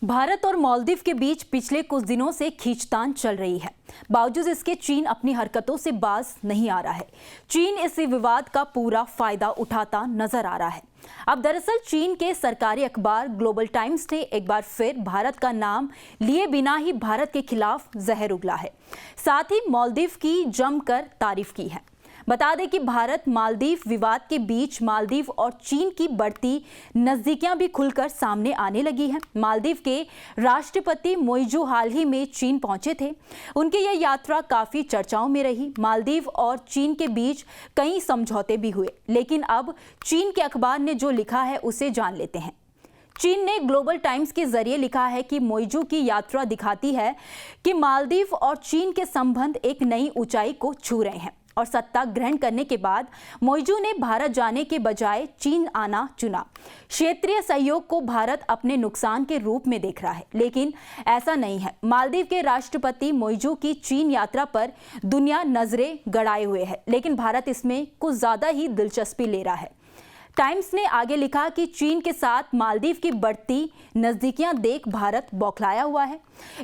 भारत और मालदीव के बीच पिछले कुछ दिनों से खींचतान चल रही है। बावजूद इसके चीन अपनी हरकतों से बाज नहीं आ रहा है। चीन इस विवाद का पूरा फायदा उठाता नजर आ रहा है। अब दरअसल चीन के सरकारी अखबार ग्लोबल टाइम्स ने एक बार फिर भारत का नाम लिए बिना ही भारत के खिलाफ जहर उगला है। साथ ही मालदीव की जमकर तारीफ की है। बता दें कि भारत मालदीव विवाद के बीच मालदीव और चीन की बढ़ती नजदीकियां भी खुलकर सामने आने लगी हैं। मालदीव के राष्ट्रपति मोइजू हाल ही में चीन पहुंचे थे। उनकी यह यात्रा काफी चर्चाओं में रही। मालदीव और चीन के बीच कई समझौते भी हुए, लेकिन अब चीन के अखबार ने जो लिखा है उसे जान लेते हैं। चीन ने ग्लोबल टाइम्स के जरिए लिखा है कि मोइजू की यात्रा दिखाती है कि मालदीव और चीन के संबंध एक नई ऊंचाई को छू रहे हैं और सत्ता ग्रहण करने के बाद मोइजू ने भारत जाने के बजाय चीन आना चुना। क्षेत्रीय सहयोग को भारत अपने नुकसान के रूप में देख रहा है, लेकिन ऐसा नहीं है। मालदीव के राष्ट्रपति मोइजू की चीन यात्रा पर दुनिया नजरें गड़ाए हुए है, लेकिन भारत इसमें कुछ ज्यादा ही दिलचस्पी ले रहा है। टाइम्स ने आगे लिखा कि चीन के साथ मालदीव की बढ़ती नजदीकियां देख भारत बौखलाया हुआ है।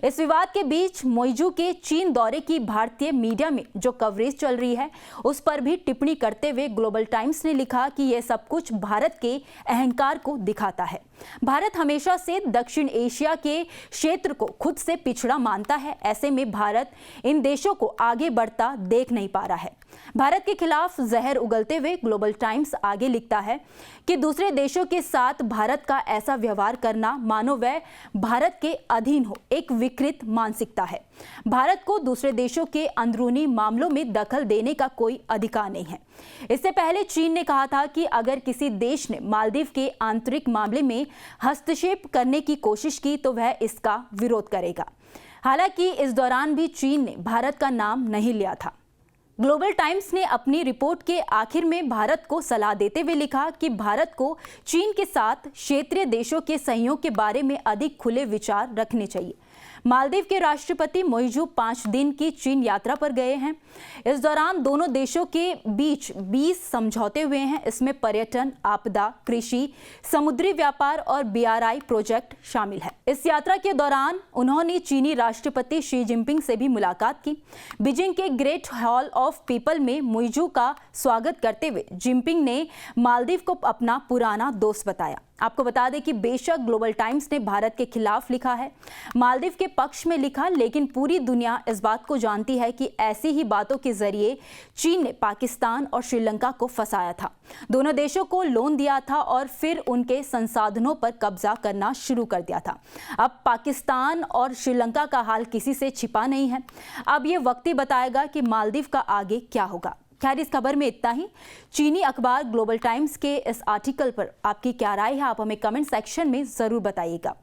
इस विवाद के बीच मोइजू के चीन दौरे की भारतीय मीडिया में जो कवरेज चल रही है उस पर भी टिप्पणी करते हुए ग्लोबल टाइम्स ने लिखा कि यह सब कुछ भारत के अहंकार को दिखाता है। भारत हमेशा से दक्षिण एशिया के क्षेत्र को खुद से पिछड़ा मानता है। ऐसे में भारत इन देशों को आगे बढ़ता देख नहीं पा रहा है। भारत के खिलाफ जहर उगलते हुए ग्लोबल टाइम्स आगे लिखता है कि दूसरे देशों के साथ भारत का ऐसा व्यवहार करना मानो वह भारत के अधीन हो, एक विकृत मानसिकता है। भारत को दूसरे देशों के अंदरूनी मामलों में दखल देने का कोई अधिकार नहीं है। इससे पहले चीन ने कहा था कि अगर किसी देश ने मालदीव के आंतरिक मामले में हस्तक्षेप करने की कोशिश की तो वह इसका विरोध करेगा। हालांकि इस दौरान भी चीन ने भारत का नाम नहीं लिया था। ग्लोबल टाइम्स ने अपनी रिपोर्ट के आखिर में भारत को सलाह देते हुए लिखा कि भारत को चीन के साथ क्षेत्रीय देशों के सहयोग के बारे में अधिक खुले विचार रखने चाहिए। मालदीव के राष्ट्रपति मोइजू 5 दिन की चीन यात्रा पर गए हैं। इस दौरान दोनों देशों के बीच 20 समझौते हुए हैं। इसमें पर्यटन, आपदा, कृषि, समुद्री व्यापार और BRI प्रोजेक्ट शामिल है। इस यात्रा के दौरान उन्होंने चीनी राष्ट्रपति शी जिनपिंग से भी मुलाकात की। बीजिंग के ग्रेट हॉल ऑफ पीपल में मोइजू का स्वागत करते हुए जिनपिंग ने मालदीव को अपना पुराना दोस्त बताया। आपको बता दें कि बेशक ग्लोबल टाइम्स ने भारत के खिलाफ लिखा है, मालदीव के पक्ष में लिखा, लेकिन पूरी दुनिया इस बात को जानती है कि ऐसी ही बातों के जरिए चीन ने पाकिस्तान और श्रीलंका को फंसाया था। दोनों देशों को लोन दिया था और फिर उनके संसाधनों पर कब्जा करना शुरू कर दिया था। अब पाकिस्तान और श्रीलंका का हाल किसी से छिपा नहीं है। अब ये वक्त ही बताएगा कि मालदीव का आगे क्या होगा। खैर, इस खबर में इतना ही। चीनी अखबार ग्लोबल टाइम्स के इस आर्टिकल पर आपकी क्या राय है, आप हमें कमेंट सेक्शन में जरूर बताइएगा।